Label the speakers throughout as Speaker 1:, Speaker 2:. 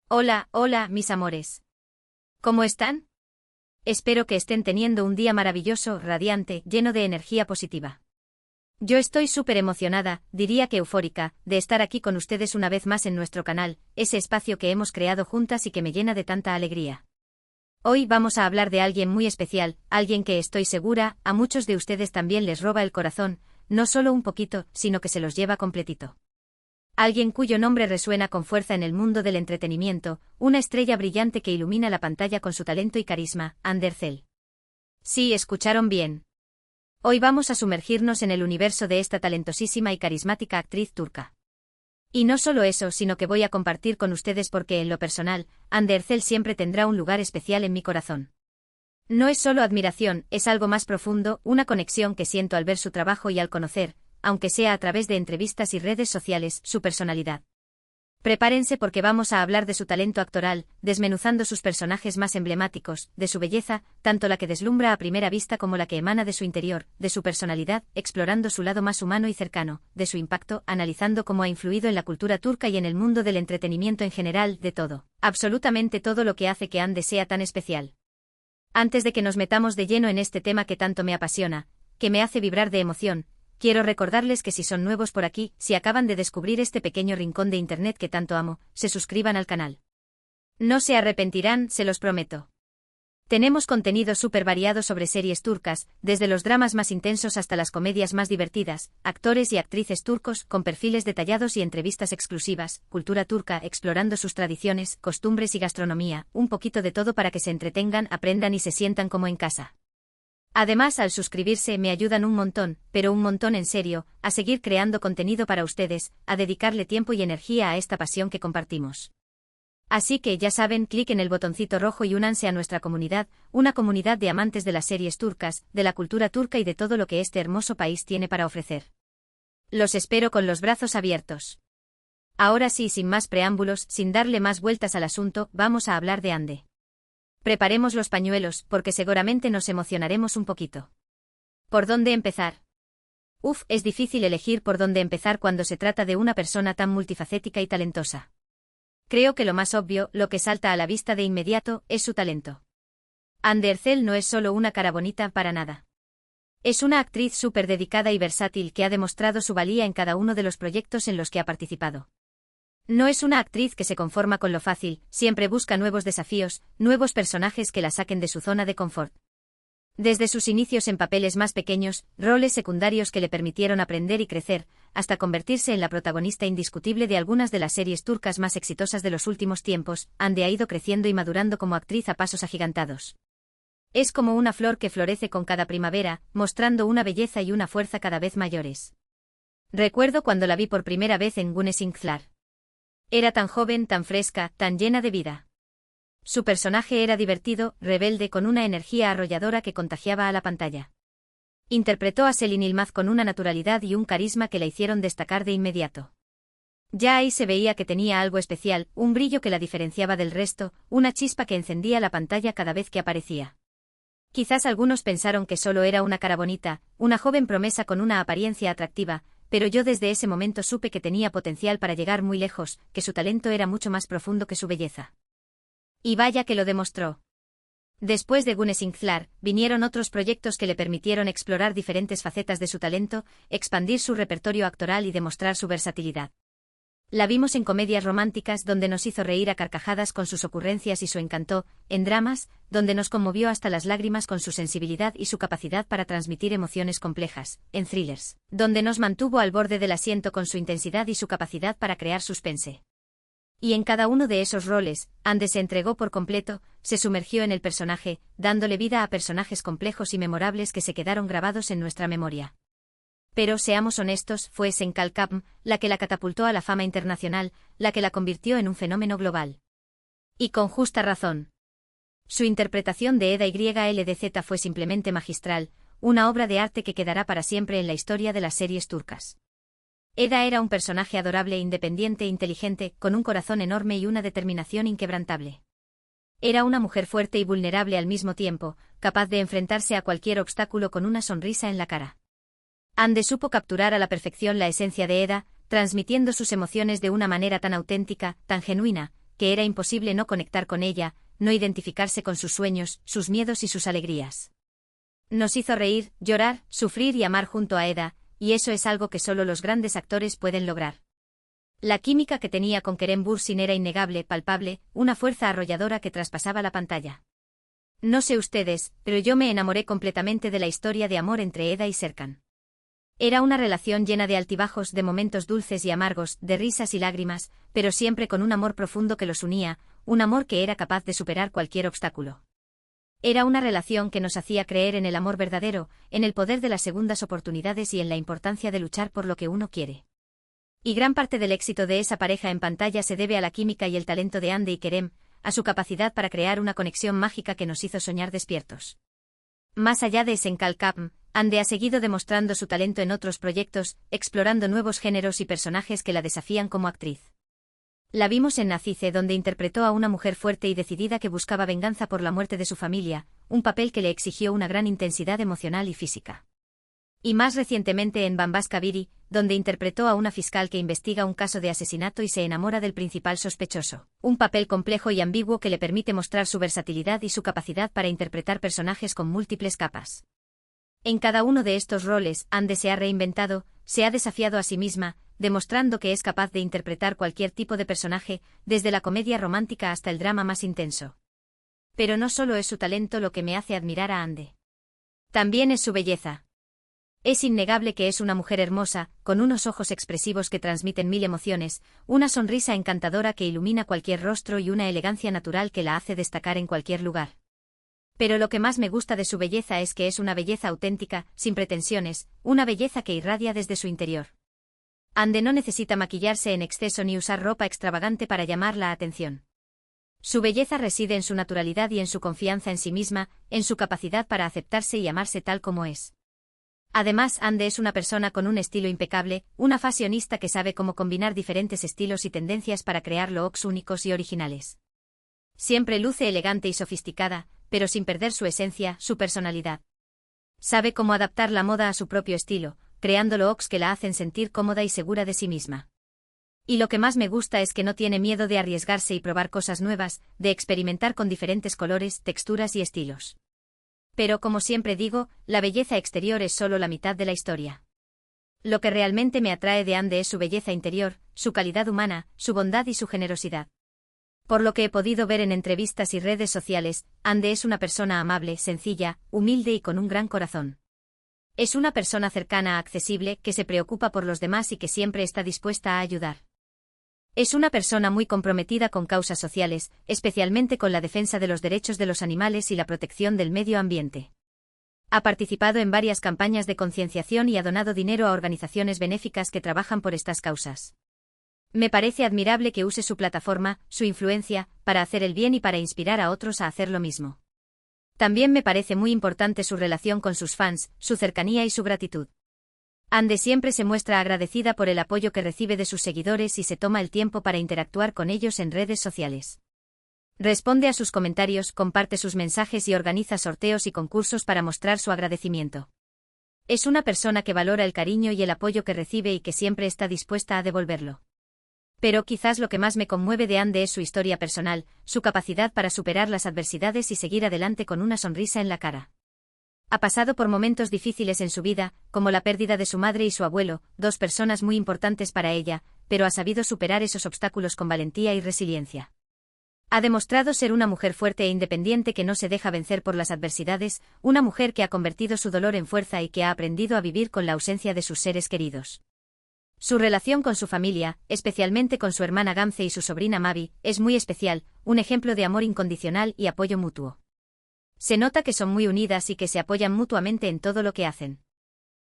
Speaker 1: Hola, hola, mis amores. ¿Cómo están? Espero que estén teniendo un día maravilloso, radiante, lleno de energía positiva. Yo estoy súper emocionada, diría que eufórica, de estar aquí con ustedes una vez más en nuestro canal, ese espacio que hemos creado juntas y que me llena de tanta alegría. Hoy vamos a hablar de alguien muy especial, alguien que estoy segura, a muchos de ustedes también les roba el corazón, no solo un poquito, sino que se los lleva completito. Alguien cuyo nombre resuena con fuerza en el mundo del entretenimiento, una estrella brillante que ilumina la pantalla con su talento y carisma, Hande Erçel. Sí, escucharon bien. Hoy vamos a sumergirnos en el universo de esta talentosísima y carismática actriz turca. Y no solo eso, sino que voy a compartir con ustedes porque en lo personal, Hande Erçel siempre tendrá un lugar especial en mi corazón. No es solo admiración, es algo más profundo, una conexión que siento al ver su trabajo y al conocer, aunque sea a través de entrevistas y redes sociales, su personalidad. Prepárense porque vamos a hablar de su talento actoral, desmenuzando sus personajes más emblemáticos, de su belleza, tanto la que deslumbra a primera vista como la que emana de su interior, de su personalidad, explorando su lado más humano y cercano, de su impacto, analizando cómo ha influido en la cultura turca y en el mundo del entretenimiento en general, de todo, absolutamente todo lo que hace que Hande sea tan especial. Antes de que nos metamos de lleno en este tema que tanto me apasiona, que me hace vibrar de emoción, quiero recordarles que si son nuevos por aquí, si acaban de descubrir este pequeño rincón de internet que tanto amo, se suscriban al canal. No se arrepentirán, se los prometo. Tenemos contenido súper variado sobre series turcas, desde los dramas más intensos hasta las comedias más divertidas, actores y actrices turcos con perfiles detallados y entrevistas exclusivas, cultura turca explorando sus tradiciones, costumbres y gastronomía, un poquito de todo para que se entretengan, aprendan y se sientan como en casa. Además, al suscribirse me ayudan un montón, pero un montón en serio, a seguir creando contenido para ustedes, a dedicarle tiempo y energía a esta pasión que compartimos. Así que ya saben, clic en el botoncito rojo y únanse a nuestra comunidad, una comunidad de amantes de las series turcas, de la cultura turca y de todo lo que este hermoso país tiene para ofrecer. Los espero con los brazos abiertos. Ahora sí, sin más preámbulos, sin darle más vueltas al asunto, vamos a hablar de Hande. Preparemos los pañuelos, porque seguramente nos emocionaremos un poquito. ¿Por dónde empezar? Es difícil elegir por dónde empezar cuando se trata de una persona tan multifacética y talentosa. Creo que lo más obvio, lo que salta a la vista de inmediato, es su talento. Hande Erçel no es solo una cara bonita para nada. Es una actriz súper dedicada y versátil que ha demostrado su valía en cada uno de los proyectos en los que ha participado. No es una actriz que se conforma con lo fácil, siempre busca nuevos desafíos, nuevos personajes que la saquen de su zona de confort. Desde sus inicios en papeles más pequeños, roles secundarios que le permitieron aprender y crecer, hasta convertirse en la protagonista indiscutible de algunas de las series turcas más exitosas de los últimos tiempos, Hande ha ido creciendo y madurando como actriz a pasos agigantados. Es como una flor que florece con cada primavera, mostrando una belleza y una fuerza cada vez mayores. Recuerdo cuando la vi por primera vez en Güneş Inkler. Era tan joven, tan fresca, tan llena de vida. Su personaje era divertido, rebelde con una energía arrolladora que contagiaba a la pantalla. Interpretó a Selin Yılmaz con una naturalidad y un carisma que la hicieron destacar de inmediato. Ya ahí se veía que tenía algo especial, un brillo que la diferenciaba del resto, una chispa que encendía la pantalla cada vez que aparecía. Quizás algunos pensaron que solo era una cara bonita, una joven promesa con una apariencia atractiva, pero yo desde ese momento supe que tenía potencial para llegar muy lejos, que su talento era mucho más profundo que su belleza. Y vaya que lo demostró. Después de Güneş Inkler, vinieron otros proyectos que le permitieron explorar diferentes facetas de su talento, expandir su repertorio actoral y demostrar su versatilidad. La vimos en comedias románticas donde nos hizo reír a carcajadas con sus ocurrencias y su encanto, en dramas, donde nos conmovió hasta las lágrimas con su sensibilidad y su capacidad para transmitir emociones complejas, en thrillers, donde nos mantuvo al borde del asiento con su intensidad y su capacidad para crear suspense. Y en cada uno de esos roles, Hande se entregó por completo, se sumergió en el personaje, dándole vida a personajes complejos y memorables que se quedaron grabados en nuestra memoria. Pero seamos honestos, fue Senkal Kapm la que la catapultó a la fama internacional, la que la convirtió en un fenómeno global. Y con justa razón. Su interpretación de Eda YLDZ fue simplemente magistral, una obra de arte que quedará para siempre en la historia de las series turcas. Eda era un personaje adorable, independiente, inteligente, con un corazón enorme y una determinación inquebrantable. Era una mujer fuerte y vulnerable al mismo tiempo, capaz de enfrentarse a cualquier obstáculo con una sonrisa en la cara. Hande supo capturar a la perfección la esencia de Eda, transmitiendo sus emociones de una manera tan auténtica, tan genuina, que era imposible no conectar con ella, no identificarse con sus sueños, sus miedos y sus alegrías. Nos hizo reír, llorar, sufrir y amar junto a Eda, y eso es algo que solo los grandes actores pueden lograr. La química que tenía con Kerem Bürsin era innegable, palpable, una fuerza arrolladora que traspasaba la pantalla. No sé ustedes, pero yo me enamoré completamente de la historia de amor entre Eda y Serkan. Era una relación llena de altibajos, de momentos dulces y amargos, de risas y lágrimas, pero siempre con un amor profundo que los unía, un amor que era capaz de superar cualquier obstáculo. Era una relación que nos hacía creer en el amor verdadero, en el poder de las segundas oportunidades y en la importancia de luchar por lo que uno quiere. Y gran parte del éxito de esa pareja en pantalla se debe a la química y el talento de Hande y Kerem, a su capacidad para crear una conexión mágica que nos hizo soñar despiertos. Más allá de Senkalkapm, Hande ha seguido demostrando su talento en otros proyectos, explorando nuevos géneros y personajes que la desafían como actriz. La vimos en Nazice, donde interpretó a una mujer fuerte y decidida que buscaba venganza por la muerte de su familia, un papel que le exigió una gran intensidad emocional y física. Y más recientemente en Bambaska Biri, donde interpretó a una fiscal que investiga un caso de asesinato y se enamora del principal sospechoso, un papel complejo y ambiguo que le permite mostrar su versatilidad y su capacidad para interpretar personajes con múltiples capas. En cada uno de estos roles, Hande se ha reinventado, se ha desafiado a sí misma, demostrando que es capaz de interpretar cualquier tipo de personaje, desde la comedia romántica hasta el drama más intenso. Pero no solo es su talento lo que me hace admirar a Hande. También es su belleza. Es innegable que es una mujer hermosa, con unos ojos expresivos que transmiten mil emociones, una sonrisa encantadora que ilumina cualquier rostro y una elegancia natural que la hace destacar en cualquier lugar. Pero lo que más me gusta de su belleza es que es una belleza auténtica, sin pretensiones, una belleza que irradia desde su interior. Hande no necesita maquillarse en exceso ni usar ropa extravagante para llamar la atención. Su belleza reside en su naturalidad y en su confianza en sí misma, en su capacidad para aceptarse y amarse tal como es. Además, Hande es una persona con un estilo impecable, una fashionista que sabe cómo combinar diferentes estilos y tendencias para crear looks únicos y originales. Siempre luce elegante y sofisticada, pero sin perder su esencia, su personalidad. Sabe cómo adaptar la moda a su propio estilo, creando looks que la hacen sentir cómoda y segura de sí misma. Y lo que más me gusta es que no tiene miedo de arriesgarse y probar cosas nuevas, de experimentar con diferentes colores, texturas y estilos. Pero como siempre digo, la belleza exterior es solo la mitad de la historia. Lo que realmente me atrae de Hande es su belleza interior, su calidad humana, su bondad y su generosidad. Por lo que he podido ver en entrevistas y redes sociales, Hande es una persona amable, sencilla, humilde y con un gran corazón. Es una persona cercana, accesible, que se preocupa por los demás y que siempre está dispuesta a ayudar. Es una persona muy comprometida con causas sociales, especialmente con la defensa de los derechos de los animales y la protección del medio ambiente. Ha participado en varias campañas de concienciación y ha donado dinero a organizaciones benéficas que trabajan por estas causas. Me parece admirable que use su plataforma, su influencia, para hacer el bien y para inspirar a otros a hacer lo mismo. También me parece muy importante su relación con sus fans, su cercanía y su gratitud. Hande siempre se muestra agradecida por el apoyo que recibe de sus seguidores y se toma el tiempo para interactuar con ellos en redes sociales. Responde a sus comentarios, comparte sus mensajes y organiza sorteos y concursos para mostrar su agradecimiento. Es una persona que valora el cariño y el apoyo que recibe y que siempre está dispuesta a devolverlo. Pero quizás lo que más me conmueve de Hande es su historia personal, su capacidad para superar las adversidades y seguir adelante con una sonrisa en la cara. Ha pasado por momentos difíciles en su vida, como la pérdida de su madre y su abuelo, dos personas muy importantes para ella, pero ha sabido superar esos obstáculos con valentía y resiliencia. Ha demostrado ser una mujer fuerte e independiente que no se deja vencer por las adversidades, una mujer que ha convertido su dolor en fuerza y que ha aprendido a vivir con la ausencia de sus seres queridos. Su relación con su familia, especialmente con su hermana Gamze y su sobrina Mavi, es muy especial, un ejemplo de amor incondicional y apoyo mutuo. Se nota que son muy unidas y que se apoyan mutuamente en todo lo que hacen.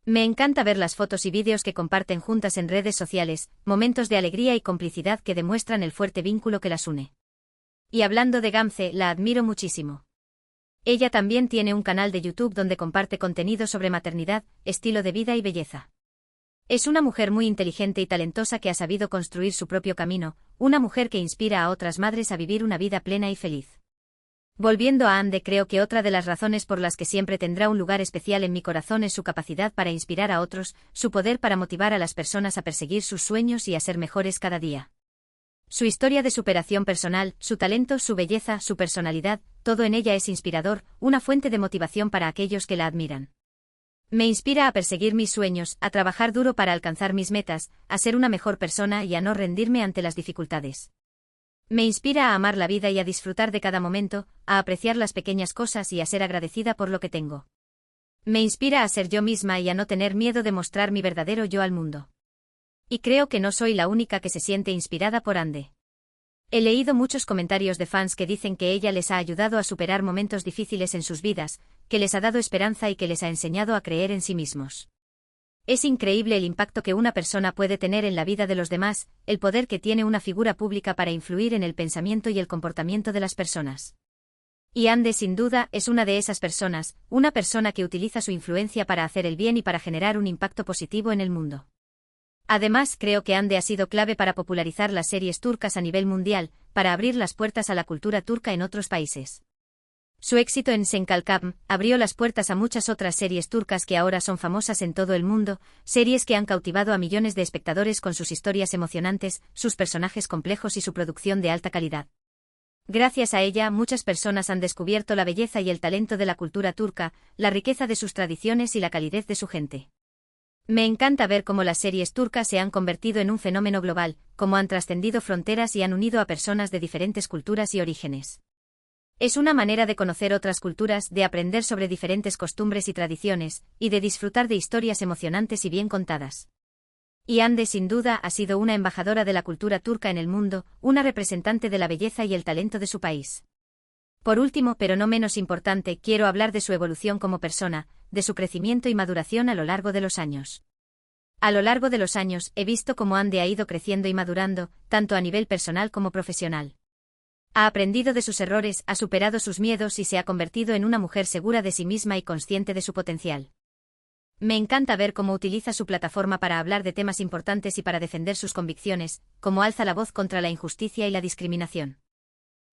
Speaker 1: Me encanta ver las fotos y vídeos que comparten juntas en redes sociales, momentos de alegría y complicidad que demuestran el fuerte vínculo que las une. Y hablando de Gamze, la admiro muchísimo. Ella también tiene un canal de YouTube donde comparte contenido sobre maternidad, estilo de vida y belleza. Es una mujer muy inteligente y talentosa que ha sabido construir su propio camino, una mujer que inspira a otras madres a vivir una vida plena y feliz. Volviendo a Hande, creo que otra de las razones por las que siempre tendrá un lugar especial en mi corazón es su capacidad para inspirar a otros, su poder para motivar a las personas a perseguir sus sueños y a ser mejores cada día. Su historia de superación personal, su talento, su belleza, su personalidad, todo en ella es inspirador, una fuente de motivación para aquellos que la admiran. Me inspira a perseguir mis sueños, a trabajar duro para alcanzar mis metas, a ser una mejor persona y a no rendirme ante las dificultades. Me inspira a amar la vida y a disfrutar de cada momento, a apreciar las pequeñas cosas y a ser agradecida por lo que tengo. Me inspira a ser yo misma y a no tener miedo de mostrar mi verdadero yo al mundo. Y creo que no soy la única que se siente inspirada por Ande. He leído muchos comentarios de fans que dicen que ella les ha ayudado a superar momentos difíciles en sus vidas, que les ha dado esperanza y que les ha enseñado a creer en sí mismos. Es increíble el impacto que una persona puede tener en la vida de los demás, el poder que tiene una figura pública para influir en el pensamiento y el comportamiento de las personas. Y Ande sin duda es una de esas personas, una persona que utiliza su influencia para hacer el bien y para generar un impacto positivo en el mundo. Además, creo que Ande ha sido clave para popularizar las series turcas a nivel mundial, para abrir las puertas a la cultura turca en otros países. Su éxito en Senkalkam abrió las puertas a muchas otras series turcas que ahora son famosas en todo el mundo, series que han cautivado a millones de espectadores con sus historias emocionantes, sus personajes complejos y su producción de alta calidad. Gracias a ella, muchas personas han descubierto la belleza y el talento de la cultura turca, la riqueza de sus tradiciones y la calidez de su gente. Me encanta ver cómo las series turcas se han convertido en un fenómeno global, cómo han trascendido fronteras y han unido a personas de diferentes culturas y orígenes. Es una manera de conocer otras culturas, de aprender sobre diferentes costumbres y tradiciones, y de disfrutar de historias emocionantes y bien contadas. Y Ande sin duda ha sido una embajadora de la cultura turca en el mundo, una representante de la belleza y el talento de su país. Por último, pero no menos importante, quiero hablar de su evolución como persona, de su crecimiento y maduración a lo largo de los años. A lo largo de los años, he visto cómo Ande ha ido creciendo y madurando, tanto a nivel personal como profesional. Ha aprendido de sus errores, ha superado sus miedos y se ha convertido en una mujer segura de sí misma y consciente de su potencial. Me encanta ver cómo utiliza su plataforma para hablar de temas importantes y para defender sus convicciones, cómo alza la voz contra la injusticia y la discriminación.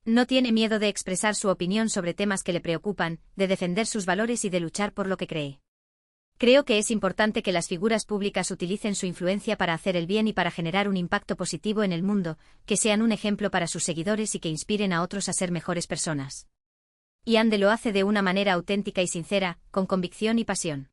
Speaker 1: No tiene miedo de expresar su opinión sobre temas que le preocupan, de defender sus valores y de luchar por lo que cree. Creo que es importante que las figuras públicas utilicen su influencia para hacer el bien y para generar un impacto positivo en el mundo, que sean un ejemplo para sus seguidores y que inspiren a otros a ser mejores personas. Y Ande lo hace de una manera auténtica y sincera, con convicción y pasión.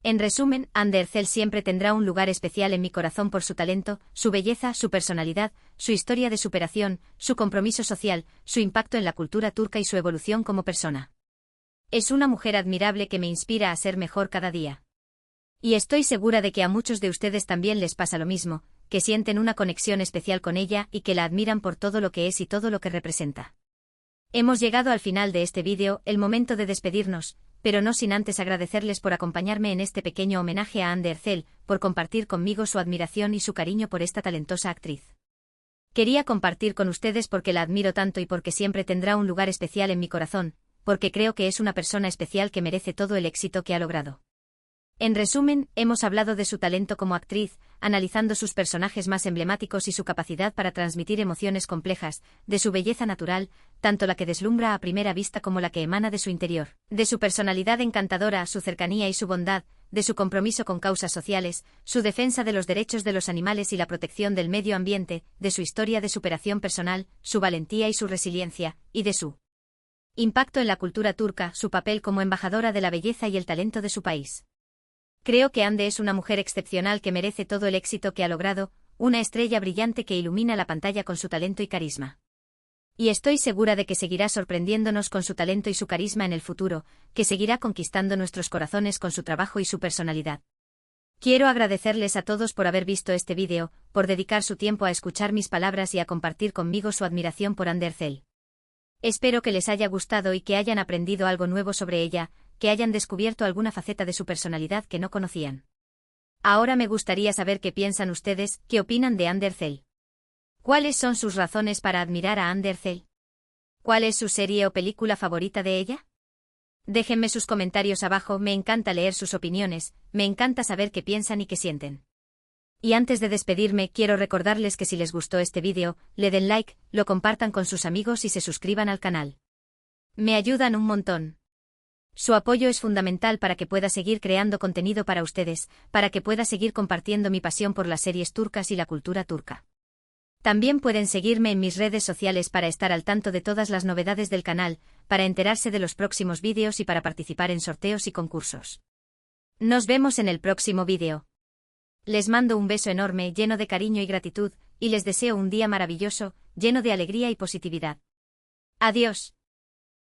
Speaker 1: En resumen, Ande Erçel siempre tendrá un lugar especial en mi corazón por su talento, su belleza, su personalidad, su historia de superación, su compromiso social, su impacto en la cultura turca y su evolución como persona. Es una mujer admirable que me inspira a ser mejor cada día. Y estoy segura de que a muchos de ustedes también les pasa lo mismo, que sienten una conexión especial con ella y que la admiran por todo lo que es y todo lo que representa. Hemos llegado al final de este vídeo, el momento de despedirnos, pero no sin antes agradecerles por acompañarme en este pequeño homenaje a Ande Erçel, por compartir conmigo su admiración y su cariño por esta talentosa actriz. Quería compartir con ustedes porque la admiro tanto y porque siempre tendrá un lugar especial en mi corazón, porque creo que es una persona especial que merece todo el éxito que ha logrado. En resumen, hemos hablado de su talento como actriz, analizando sus personajes más emblemáticos y su capacidad para transmitir emociones complejas, de su belleza natural, tanto la que deslumbra a primera vista como la que emana de su interior, de su personalidad encantadora, su cercanía y su bondad, de su compromiso con causas sociales, su defensa de los derechos de los animales y la protección del medio ambiente, de su historia de superación personal, su valentía y su resiliencia, y de su impacto en la cultura turca, su papel como embajadora de la belleza y el talento de su país. Creo que Ande es una mujer excepcional que merece todo el éxito que ha logrado, una estrella brillante que ilumina la pantalla con su talento y carisma. Y estoy segura de que seguirá sorprendiéndonos con su talento y su carisma en el futuro, que seguirá conquistando nuestros corazones con su trabajo y su personalidad. Quiero agradecerles a todos por haber visto este vídeo, por dedicar su tiempo a escuchar mis palabras y a compartir conmigo su admiración por Ande Erçel. Espero que les haya gustado y que hayan aprendido algo nuevo sobre ella, que hayan descubierto alguna faceta de su personalidad que no conocían. Ahora me gustaría saber qué piensan ustedes, qué opinan de Ande Erçel. ¿Cuáles son sus razones para admirar a Ande Erçel? ¿Cuál es su serie o película favorita de ella? Déjenme sus comentarios abajo, me encanta leer sus opiniones, me encanta saber qué piensan y qué sienten. Y antes de despedirme, quiero recordarles que si les gustó este vídeo, le den like, lo compartan con sus amigos y se suscriban al canal. Me ayudan un montón. Su apoyo es fundamental para que pueda seguir creando contenido para ustedes, para que pueda seguir compartiendo mi pasión por las series turcas y la cultura turca. También pueden seguirme en mis redes sociales para estar al tanto de todas las novedades del canal, para enterarse de los próximos vídeos y para participar en sorteos y concursos. Nos vemos en el próximo vídeo. Les mando un beso enorme, lleno de cariño y gratitud, y les deseo un día maravilloso, lleno de alegría y positividad. Adiós.